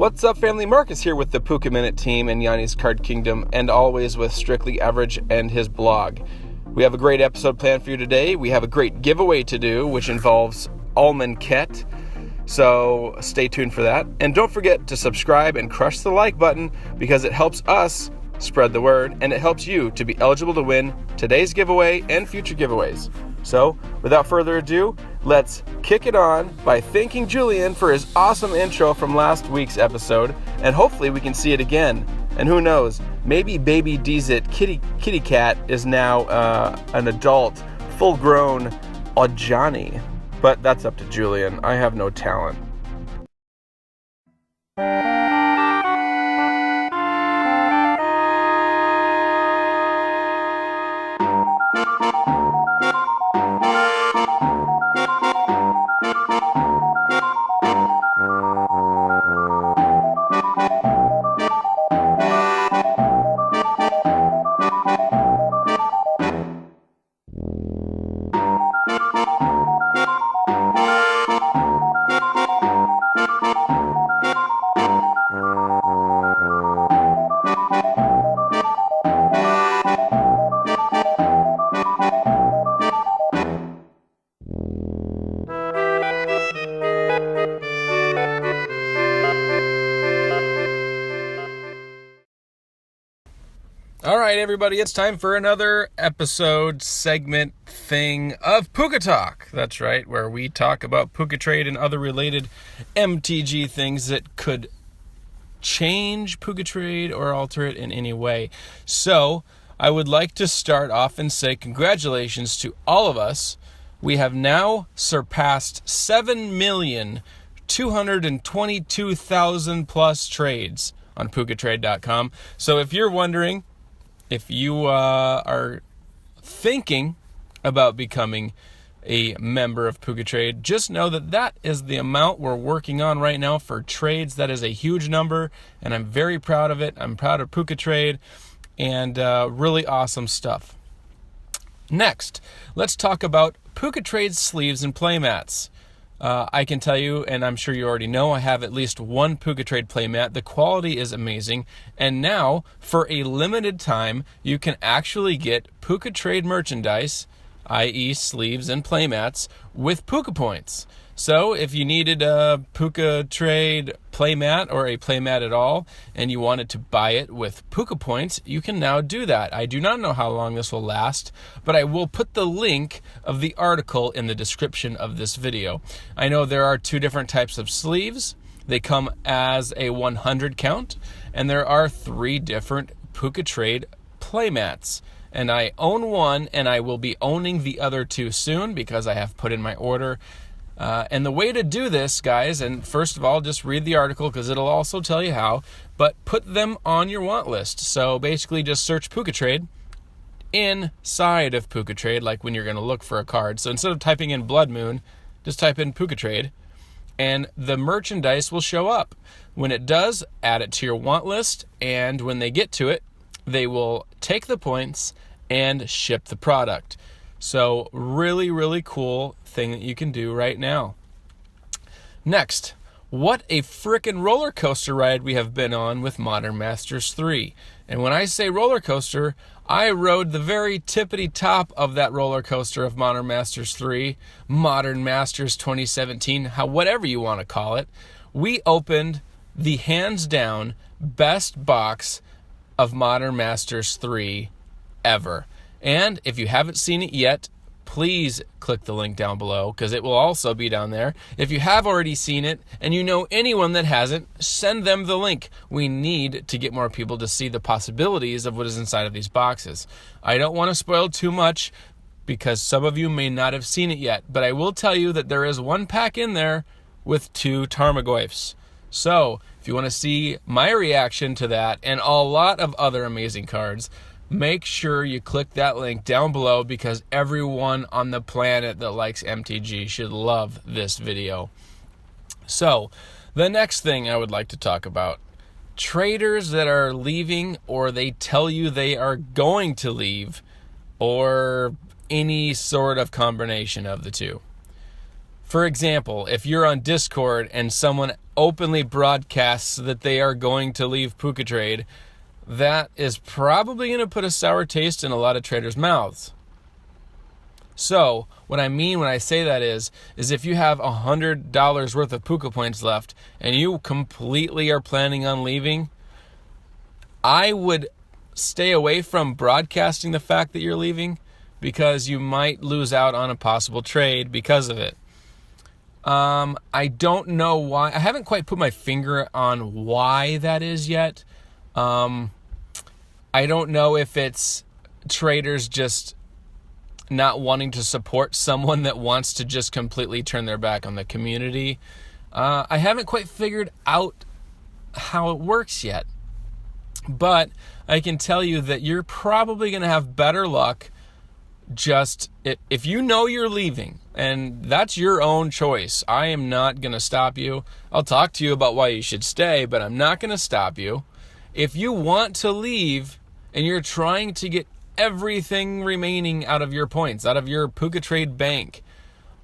What's up, family? Marcus here with the Puka Minute team and Yanni's Card Kingdom, and always with Strictly Average and his blog. We have a great episode planned for you today. We have a great giveaway to do, which involves Almond Ket. So stay tuned for that. And don't forget to subscribe and crush the like button because it helps us spread the word and it helps you to be eligible to win today's giveaway and future giveaways. So, without further ado, let's kick it on by thanking Julian for his awesome intro from last week's episode, and hopefully we can see it again. And who knows, maybe baby Dizit kitty cat is now an adult, full-grown Ajani. But that's up to Julian. I have no talent. All right, everybody, it's time for another episode, segment, thing of Puka Talk. That's right, where we talk about Puka Trade and other related MTG things that could change Puka Trade or alter it in any way. So, I would like to start off and say congratulations to all of us. We have now surpassed 7,222,000 plus trades on PukaTrade.com. So if you're wondering, if you are thinking about becoming a member of Puka Trade, just know that that is the amount we're working on right now for trades. That is a huge number, and I'm very proud of it. I'm proud of Puka Trade, and really awesome stuff. Next, let's talk about Puka Trade sleeves and playmats. I can tell you, and I'm sure you already know, I have at least one Puka Trade playmat. The quality is amazing. And now, for a limited time, you can actually get Puka Trade merchandise, i.e. sleeves and playmats, with Puka points. So, if you needed a Puka Trade playmat or a playmat at all, and you wanted to buy it with Puka points, you can now do that. I do not know how long this will last, but I will put the link of the article in the description of this video. I know there are two different types of sleeves. They come as a 100 count, and there are three different Puka Trade playmats. And I own one, and I will be owning the other two soon because I have put in my order. And the way to do this, guys, and first of all, just read the article because it'll also tell you how, but put them on your want list. So basically just search Puka Trade inside of Puka Trade, like when you're going to look for a card. So instead of typing in Blood Moon, just type in Puka Trade, and the merchandise will show up. When it does, add it to your want list, and when they get to it, they will take the points and ship the product. So really, really cool thing that you can do right now. Next, what a frickin' roller coaster ride we have been on with Modern Masters 3. And when I say roller coaster, I rode the very tippity top of that roller coaster of Modern Masters 3, Modern Masters 2017, whatever you want to call it. We opened the hands down best box of Modern Masters 3 ever. And if you haven't seen it yet, please click the link down below because it will also be down there. If you have already seen it and you know anyone that hasn't, send them the link. We need to get more people to see the possibilities of what is inside of these boxes. I don't want to spoil too much because some of you may not have seen it yet, but I will tell you that there is one pack in there with 2 Tarmogoyfs. So if you want to see my reaction to that and a lot of other amazing cards, make sure you click that link down below because everyone on the planet that likes MTG should love this video. So, the next thing I would like to talk about, traders that are leaving or they tell you they are going to leave or any sort of combination of the two. For example, if you're on Discord and someone openly broadcasts that they are going to leave Puka Trade, that is probably going to put a sour taste in a lot of traders' mouths. So, what I mean when I say that is if you have $100 worth of Puka points left and you completely are planning on leaving, I would stay away from broadcasting the fact that you're leaving, because you might lose out on a possible trade because of it. I don't know why. I haven't quite put my finger on why that is yet. I don't know if it's traders just not wanting to support someone that wants to just completely turn their back on the community. I haven't quite figured out how it works yet. But I can tell you that you're probably going to have better luck just if you know you're leaving, and that's your own choice. I am not going to stop you. I'll talk to you about why you should stay, but I'm not going to stop you. If you want to leave and you're trying to get everything remaining out of your points, out of your Puka Trade bank,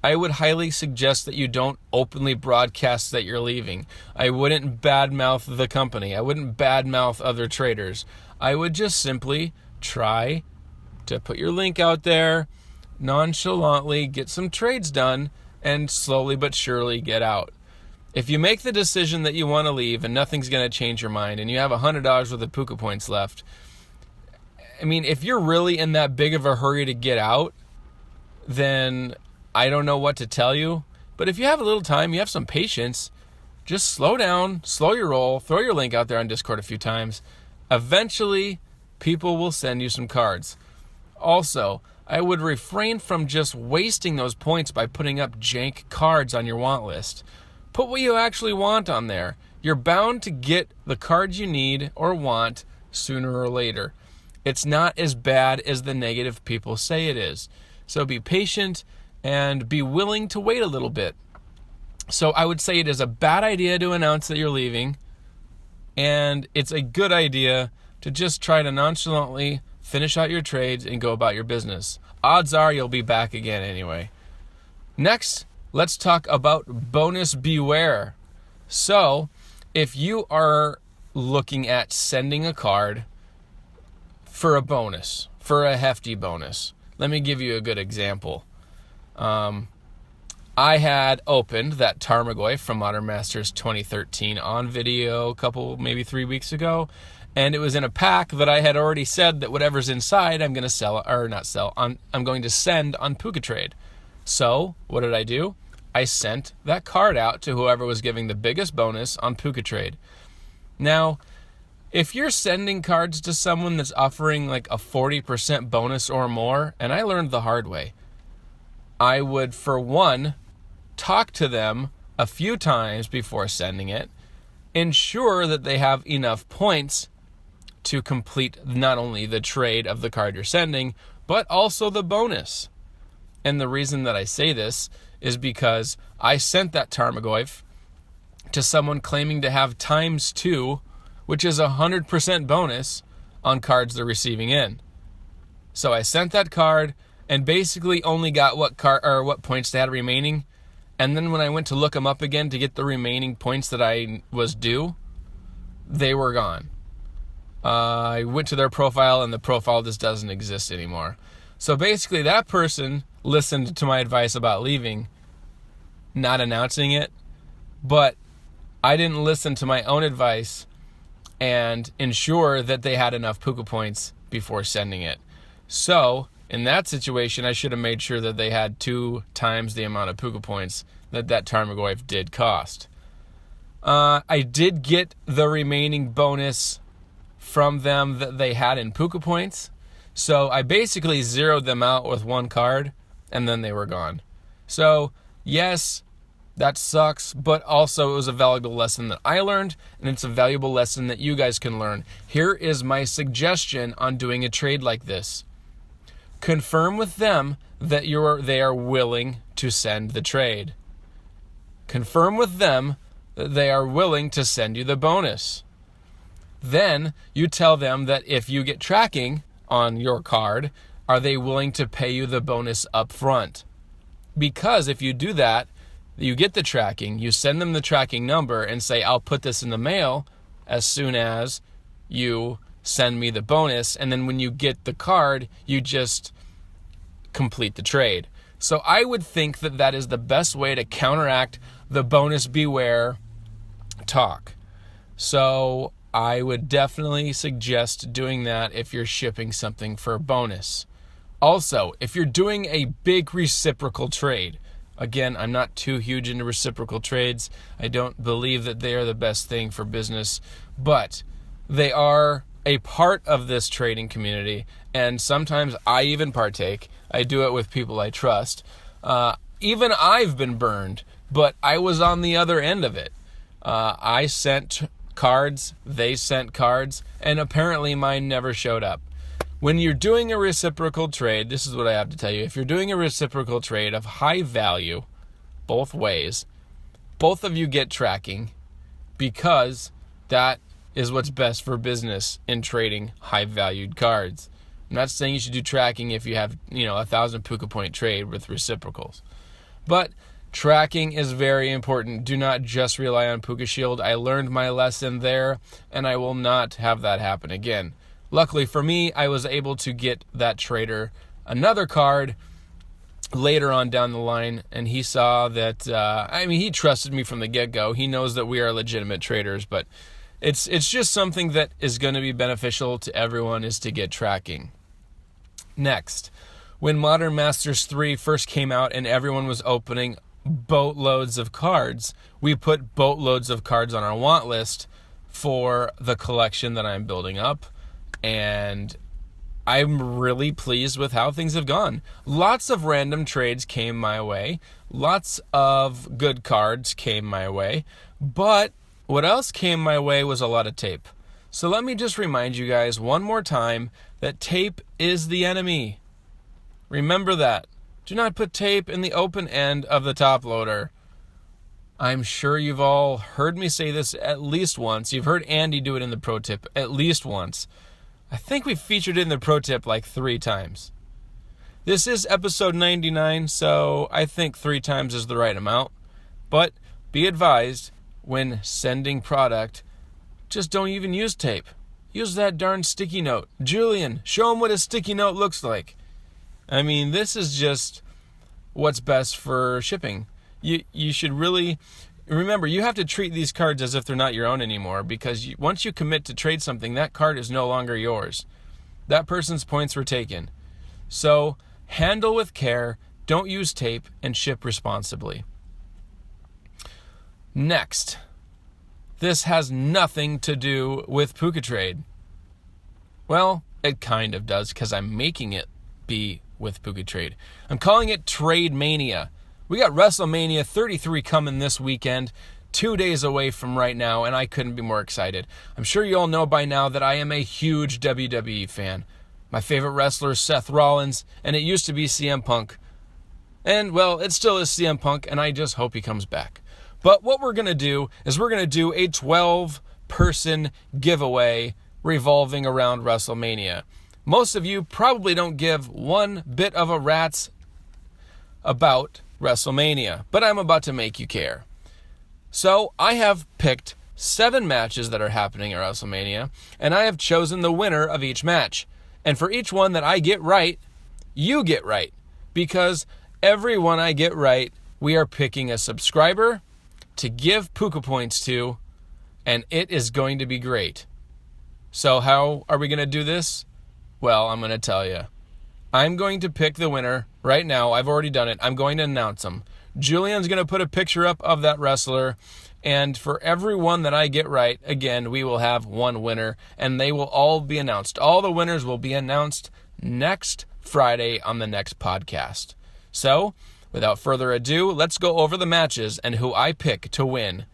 I would highly suggest that you don't openly broadcast that you're leaving. I wouldn't badmouth the company. I wouldn't badmouth other traders. I would just simply try to put your link out there, nonchalantly get some trades done, and slowly but surely get out. If you make the decision that you want to leave and nothing's going to change your mind, and you have $100 worth of Puka points left, I mean, if you're really in that big of a hurry to get out, then I don't know what to tell you. But if you have a little time, you have some patience, just slow down, slow your roll, throw your link out there on Discord a few times. Eventually, people will send you some cards. Also, I would refrain from just wasting those points by putting up jank cards on your want list. Put what you actually want on there. You're bound to get the cards you need or want sooner or later. It's not as bad as the negative people say it is. So be patient and be willing to wait a little bit. So I would say it is a bad idea to announce that you're leaving, and it's a good idea to just try to nonchalantly finish out your trades and go about your business. Odds are you'll be back again anyway. Next, let's talk about bonus beware. So, if you are looking at sending a card for a bonus, for a hefty bonus, let me give you a good example. I had opened that Tarmogoyf from Modern Masters 2013 on video a couple, maybe 3 weeks ago, and it was in a pack that I had already said that whatever's inside I'm going to sell, or not sell, I'm going to send on Puka Trade. So, what did I do? I sent that card out to whoever was giving the biggest bonus on Puka Trade. Now, if you're sending cards to someone that's offering like a 40% bonus or more, and I learned the hard way, I would, for one, talk to them a few times before sending it, ensure that they have enough points to complete not only the trade of the card you're sending, but also the bonus. And the reason that I say this is because I sent that Tarmogoyf to someone claiming to have ×2, which is 100% bonus on cards they're receiving in. So I sent that card and basically only got what points they had remaining. And then when I went to look them up again to get the remaining points that I was due, they were gone. I went to their profile and the profile just doesn't exist anymore. So basically that person listened to my advice about leaving, not announcing it, but I didn't listen to my own advice and ensure that they had enough Puka points before sending it. So in that situation, I should have made sure that they had 2 times the amount of Puka points that Tarmogoyf did cost. I did get the remaining bonus from them that they had in Puka points. So I basically zeroed them out with one card, and then they were gone. So yes, that sucks, but also it was a valuable lesson that I learned, and it's a valuable lesson that you guys can learn. Here is my suggestion on doing a trade like this. Confirm with them that they are willing to send the trade. Confirm with them that they are willing to send you the bonus. Then you tell them that if you get tracking on your card, are they willing to pay you the bonus up front? Because if you do that, You get the tracking, you send them the tracking number and say, I'll put this in the mail as soon as you send me the bonus. And then when you get the card, you just complete the trade. So I would think that that is the best way to counteract the bonus beware talk. So I would definitely suggest doing that if you're shipping something for a bonus. Also, if you're doing a big reciprocal trade, again, I'm not too huge into reciprocal trades. I don't believe that they are the best thing for business, but they are a part of this trading community, and sometimes I even partake. I do it with people I trust. Even I've been burned, but I was on the other end of it. I sent cards, they sent cards, and apparently mine never showed up. When you're doing a reciprocal trade, this is what I have to tell you. If you're doing a reciprocal trade of high value, both ways, both of you get tracking, because that is what's best for business in trading high valued cards. I'm not saying you should do tracking if you have, 1,000 puka point trade with reciprocals. But tracking is very important. Do not just rely on Puka Shield. I learned my lesson there, and I will not have that happen again. Luckily for me, I was able to get that trader another card later on down the line, and he saw that, he trusted me from the get-go. He knows that we are legitimate traders, but it's just something that is going to be beneficial to everyone, is to get tracking. Next, when Modern Masters 3 first came out and everyone was opening boatloads of cards, we put boatloads of cards on our want list for the collection that I'm building up. And I'm really pleased with how things have gone. Lots of random trades came my way. Lots of good cards came my way. But what else came my way was a lot of tape. So let me just remind you guys one more time that tape is the enemy. Remember that. Do not put tape in the open end of the top loader. I'm sure you've all heard me say this at least once. You've heard Andy do it in the pro tip at least once. I think we featured it in the pro tip like 3 times. This is episode 99, so I think 3 times is the right amount. But be advised, when sending product, just don't even use tape. Use that darn sticky note. Julian, show them what a sticky note looks like. This is just what's best for shipping. You should really remember, you have to treat these cards as if they're not your own anymore, because once you commit to trade something, that card is no longer yours. That person's points were taken. So handle with care, don't use tape, and ship responsibly. Next, this has nothing to do with Puka Trade. Well, it kind of does, because I'm making it be with Puka Trade. I'm calling it Trade Mania. We got WrestleMania 33 coming this weekend, 2 days away from right now, and I couldn't be more excited. I'm sure you all know by now that I am a huge WWE fan. My favorite wrestler is Seth Rollins, and it used to be CM Punk. And, well, it still is CM Punk, and I just hope he comes back. But what we're going to do is we're going to do a 12-person giveaway revolving around WrestleMania. Most of you probably don't give one bit of a rat's about WrestleMania, but I'm about to make you care. So I have picked 7 matches that are happening at WrestleMania, and I have chosen the winner of each match. And for each one that I get right, you get right. Because every one I get right, we are picking a subscriber to give Puka points to, and it is going to be great. So how are we going to do this? Well, I'm going to tell you. I'm going to pick the winner right now. I've already done it. I'm going to announce them. Julian's going to put a picture up of that wrestler. And for every one that I get right, again, we will have one winner. And they will all be announced. All the winners will be announced next Friday on the next podcast. So, without further ado, let's go over the matches and who I pick to win.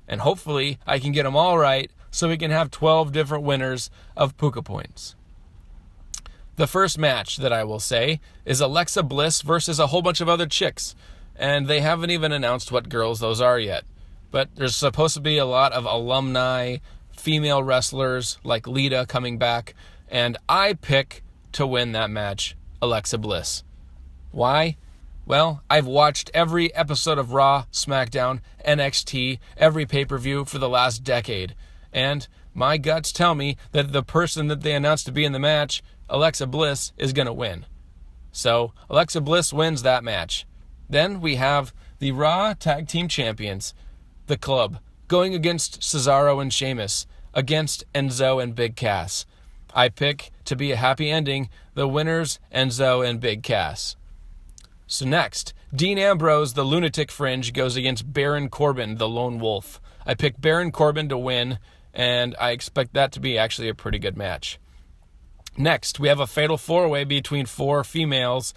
And hopefully, I can get them all right so we can have 12 different winners of Puka points. The first match that I will say is Alexa Bliss versus a whole bunch of other chicks. And they haven't even announced what girls those are yet. But there's supposed to be a lot of alumni, female wrestlers like Lita coming back. And I pick to win that match, Alexa Bliss. Why? Well, I've watched every episode of Raw, SmackDown, NXT, every pay-per-view for the last decade. And my guts tell me that the person that they announced to be in the match, Alexa Bliss, is going to win. So Alexa Bliss wins that match. Then we have the Raw Tag Team Champions, The Club, going against Cesaro and Sheamus, against Enzo and Big Cass. I pick, to be a happy ending, the winners, Enzo and Big Cass. So next, Dean Ambrose, the Lunatic Fringe, goes against Baron Corbin, the Lone Wolf. I pick Baron Corbin to win, and I expect that to be actually a pretty good match. Next, we have a fatal four-way between 4 females.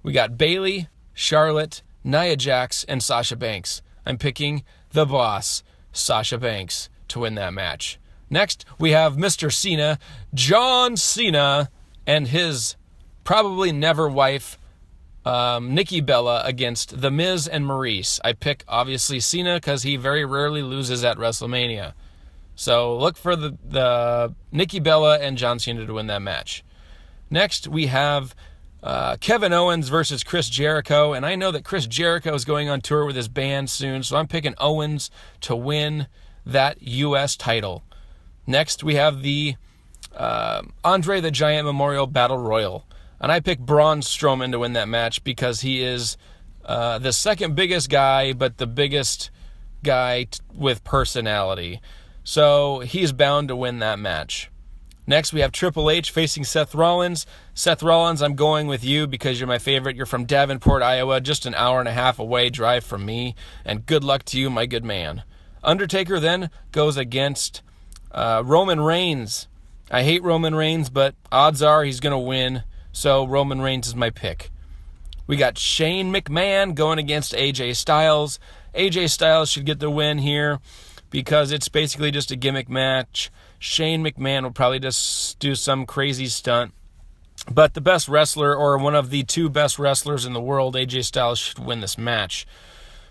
We got Bayley, Charlotte, Nia Jax, and Sasha Banks. I'm picking the boss, Sasha Banks, to win that match. Next, we have Mr. Cena, John Cena, and his probably never wife, Nikki Bella, against The Miz and Maurice. I pick, obviously, Cena because he very rarely loses at WrestleMania. So look for the Nikki Bella and John Cena to win that match. Next, we have Kevin Owens versus Chris Jericho. And I know that Chris Jericho is going on tour with his band soon, so I'm picking Owens to win that U.S. title. Next, we have the Andre the Giant Memorial Battle Royal. And I pick Braun Strowman to win that match because he is the second biggest guy, but the biggest guy with personality. So he's bound to win that match. Next, we have Triple H facing Seth Rollins. Seth Rollins, I'm going with you because you're my favorite. You're from Davenport, Iowa, just an hour and a half away drive from me. And good luck to you, my good man. Undertaker then goes against Roman Reigns. I hate Roman Reigns, but odds are he's going to win. So Roman Reigns is my pick. We got Shane McMahon going against AJ Styles. AJ Styles should get the win here because it's basically just a gimmick match. Shane McMahon will probably just do some crazy stunt. But the best wrestler, or one of the 2 best wrestlers in the world, AJ Styles, should win this match.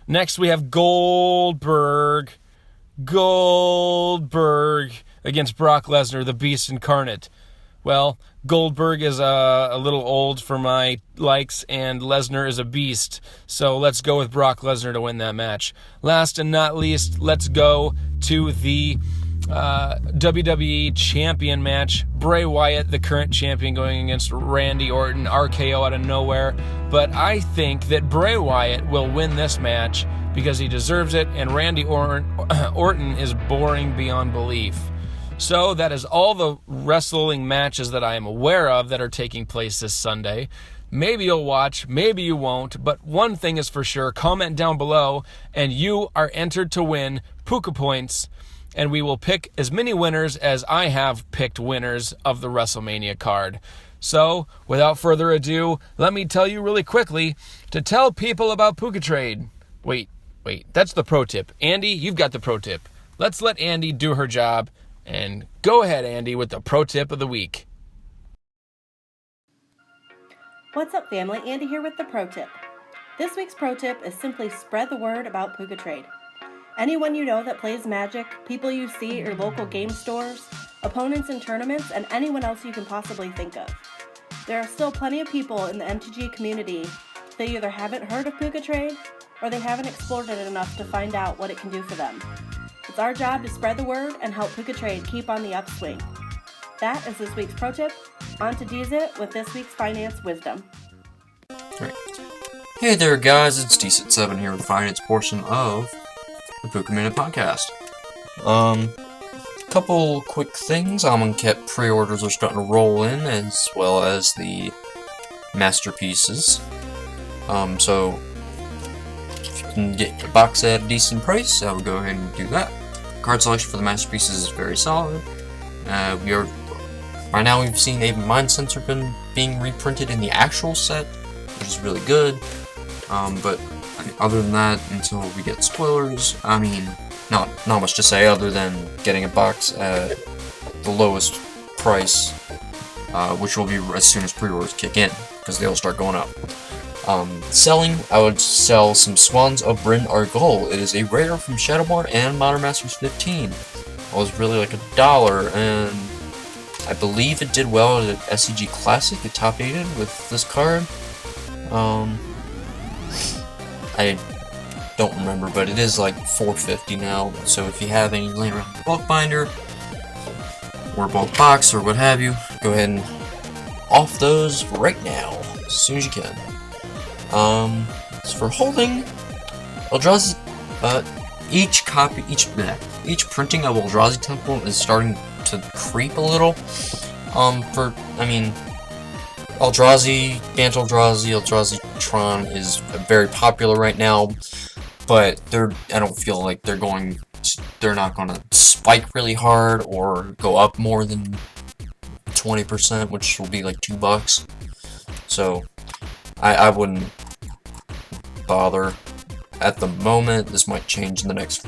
Next, we have Goldberg against Brock Lesnar, the Beast Incarnate. Well, Goldberg is a little old for my likes, and Lesnar is a beast. So let's go with Brock Lesnar to win that match. Last and not least, let's go to the WWE Champion match. Bray Wyatt, the current champion, going against Randy Orton, RKO out of nowhere. But I think that Bray Wyatt will win this match because he deserves it, and Randy Orton is boring beyond belief. So that is all the wrestling matches that I am aware of that are taking place this Sunday. Maybe you'll watch, maybe you won't, but one thing is for sure, comment down below, and you are entered to win Puka points, and we will pick as many winners as I have picked winners of the WrestleMania card. So, without further ado, let me tell you really quickly to tell people about Puka Trade. Wait, that's the pro tip. Andy, you've got the pro tip. Let's let Andy do her job. And go ahead, Andy, with the pro tip of the week. What's up, family? Andy here with the pro tip. This week's pro tip is simply spread the word about Puka Trade. Anyone you know that plays Magic, people you see at your local game stores, opponents in tournaments, and anyone else you can possibly think of. There are still plenty of people in the MTG community that either haven't heard of Puka Trade or they haven't explored it enough to find out what it can do for them. It's our job to spread the word and help Puka Trade keep on the upswing. That is this week's pro tip. On to DZit with this week's finance wisdom. Right. Hey there, guys. It's DZit7 here with the finance portion of the Puka Minute podcast. Couple quick things. Cat pre-orders are starting to roll in, as well as the masterpieces. So if you can get a box at a decent price, I would go ahead and do that. Card selection for the masterpieces is very solid. By now we've seen Abe Mind Sensor being reprinted in the actual set, which is really good. But other than that, until we get spoilers, not much to say other than getting a box at the lowest price, which will be as soon as pre-orders kick in, because they'll start going up. Selling, I would sell some Swans of Bryn Argol. It is a rare from Shadowborn and Modern Masters 15. It was really like $1, and I believe it did well at SCG Classic. It top 8'd with this card. I don't remember, but it is like $4.50 now. So if you have any laying around bulk binder or bulk box or what have you, go ahead and off those right now as soon as you can. As for holding, Eldrazi, each printing of Eldrazi Temple is starting to creep a little. Eldrazi, Bant Eldrazi Tron is very popular right now, but I don't feel like they're not gonna spike really hard or go up more than 20%, which will be like $2. So I wouldn't bother at the moment. This might change in the next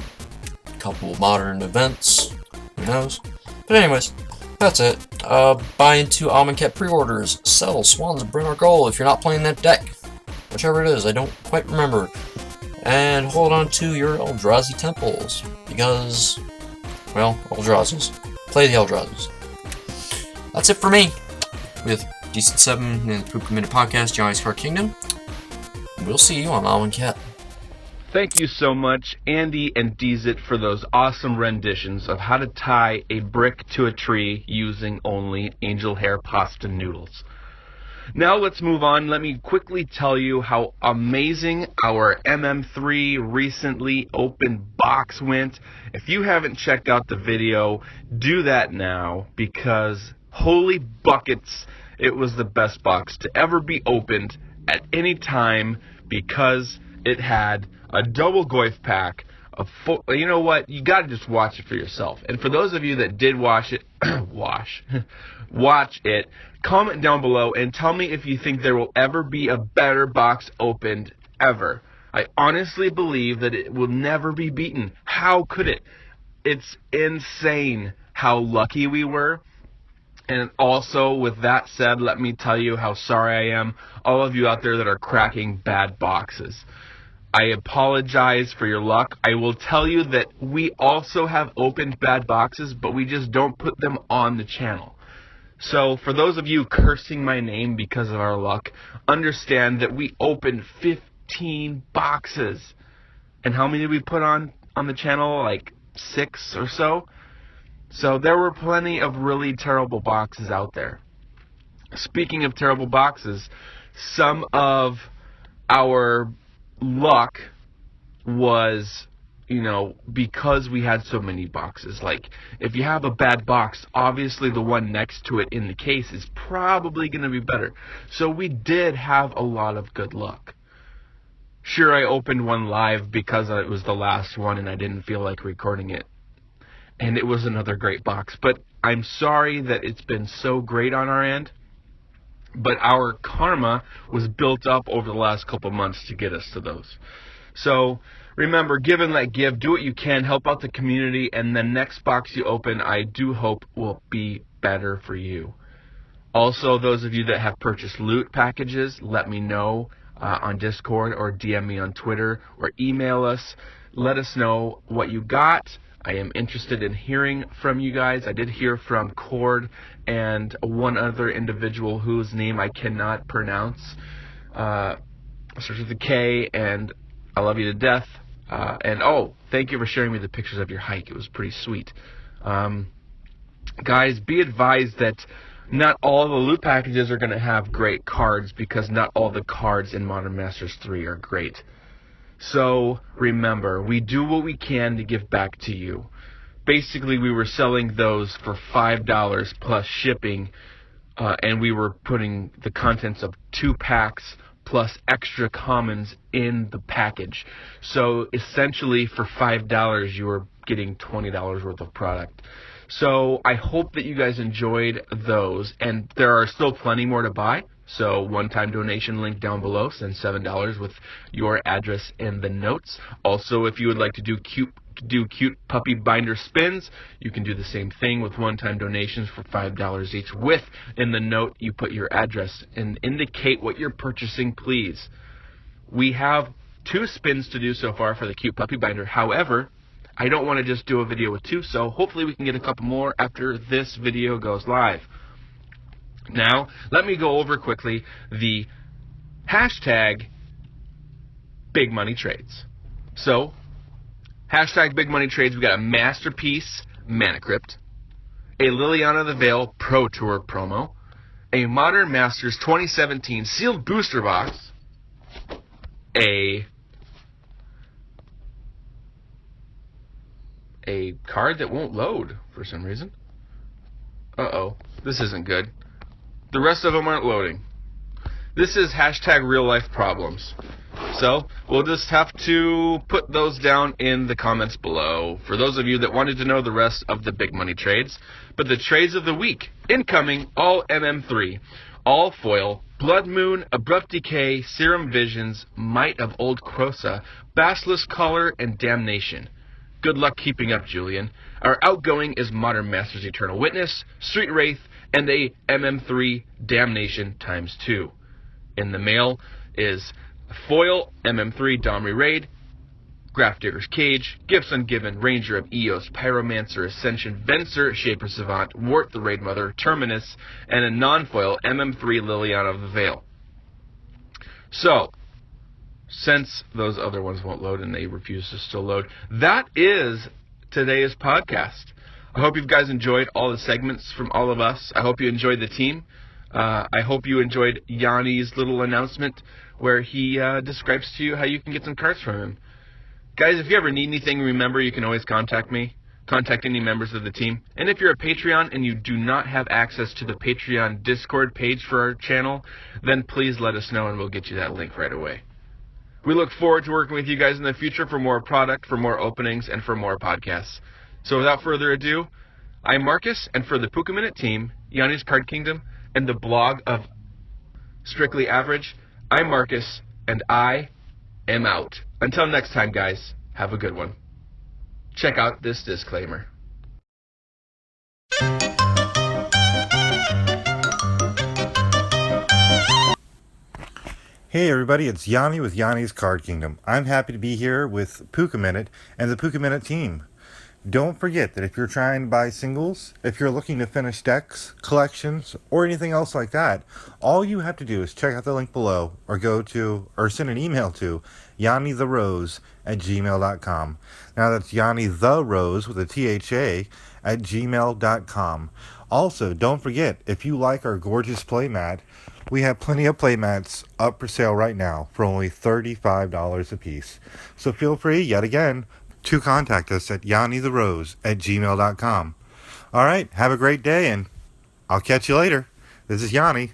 couple of modern events. Who knows? But anyways, that's it. Buy into Amonkhet pre-orders. Sell Swans of Bryn Goal if you're not playing that deck. Whichever it is, I don't quite remember. And hold on to your Eldrazi temples. Because, well, Eldrazi's. Play the Eldrazi's. That's it for me. With Decent7 and the Poop Minute Podcast, Johnny's Card Kingdom. We'll see you on Amonkhet. Thank you so much, Andy and Deezit, for those awesome renditions of how to tie a brick to a tree using only angel hair pasta noodles. Now let's move on. Let me quickly tell you how amazing our MM3 recently opened box went. If you haven't checked out the video, do that now, because holy buckets, it was the best box to ever be opened at any time, because it had a double Goyf pack. You know what? You got to just watch it for yourself. And for those of you that did watch it, watch it. Comment down below and tell me if you think there will ever be a better box opened ever. I honestly believe that it will never be beaten. How could it? It's insane how lucky we were. And also, with that said, let me tell you how sorry I am, all of you out there that are cracking bad boxes. I apologize for your luck. I will tell you that we also have opened bad boxes, but we just don't put them on the channel. So for those of you cursing my name because of our luck, understand that we opened 15 boxes. And how many did we put on the channel? Like 6 or so? So there were plenty of really terrible boxes out there. Speaking of terrible boxes, some of our luck was, because we had so many boxes. Like, if you have a bad box, obviously the one next to it in the case is probably going to be better. So we did have a lot of good luck. Sure, I opened one live because it was the last one and I didn't feel like recording it. And it was another great box. But I'm sorry that it's been so great on our end. But our karma was built up over the last couple months to get us to those. So remember, give and let give. Do what you can. Help out the community. And the next box you open, I do hope, will be better for you. Also, those of you that have purchased loot packages, let me know on Discord or DM me on Twitter or email us. Let us know what you got. I am interested in hearing from you guys. I did hear from Cord and one other individual whose name I cannot pronounce. Starts with a K, and I love you to death. Thank you for sharing me the pictures of your hike. It was pretty sweet. Guys, be advised that not all the loot packages are going to have great cards, because not all the cards in Modern Masters 3 are great. So remember, we do what we can to give back to you. Basically, we were selling those for $5 plus shipping, and we were putting the contents of 2 packs plus extra commons in the package. So essentially, for $5, you were getting $20 worth of product. So I hope that you guys enjoyed those, and there are still plenty more to buy. So one-time donation link down below. Send $7 with your address in the notes. Also, if you would like to do cute puppy binder spins, you can do the same thing with one-time donations for $5 each. With in the note, you put your address and indicate what you're purchasing, please. We have 2 spins to do so far for the cute puppy binder. However, I don't want to just do a video with 2, so hopefully we can get a couple more after this video goes live. Now, let me go over quickly the hashtag big money trades. So, hashtag big money trades, we got a Masterpiece Mana Crypt, a Liliana the Veil Pro Tour promo, a Modern Masters 2017 sealed booster box, a card that won't load for some reason. Uh-oh, this isn't good. The rest of them aren't loading. This is hashtag real life problems. So, we'll just have to put those down in the comments below for those of you that wanted to know the rest of the big money trades. But the trades of the week, incoming, all MM3, all foil, Blood Moon, Abrupt Decay, Serum Visions, Might of Old Krosa, Basilisk Collar, and Damnation. Good luck keeping up, Julian. Our outgoing is Modern Masters Eternal Witness, Street Wraith, and a MM3 Damnation ×2. In the mail is foil, MM3 Domri Raid, Grafdigger's Cage, Gifts Ungiven, Ranger of Eos, Pyromancer Ascension, Venser, Shaper Savant, Wart the Raid Mother, Terminus, and a non-foil MM3 Liliana of the Veil. So, since those other ones won't load and they refuse to still load, that is today's podcast. I hope you guys enjoyed all the segments from all of us. I hope you enjoyed the team. I hope you enjoyed Yanni's little announcement where he describes to you how you can get some cards from him. Guys, if you ever need anything, remember you can always contact me. Contact any members of the team. And if you're a Patreon and you do not have access to the Patreon Discord page for our channel, then please let us know and we'll get you that link right away. We look forward to working with you guys in the future for more product, for more openings, and for more podcasts. So without further ado, I'm Marcus, and for the Puka Minute team, Yanni's Card Kingdom, and the blog of Strictly Average, I'm Marcus, and I am out. Until next time, guys, have a good one. Check out this disclaimer. Hey everybody, it's Yanni with Yanni's Card Kingdom. I'm happy to be here with Puka Minute and the Puka Minute team. Don't forget that if you're trying to buy singles, if you're looking to finish decks, collections, or anything else like that, all you have to do is check out the link below or send an email to yanniTheRose@gmail.com. Now that's yanniTheRose with a THA at gmail.com. Also, don't forget, if you like our gorgeous playmat, we have plenty of playmats up for sale right now for only $35 a piece. So feel free, yet again, to contact us at yanniTheRose@gmail.com. All right, have a great day, and I'll catch you later. This is Yanni.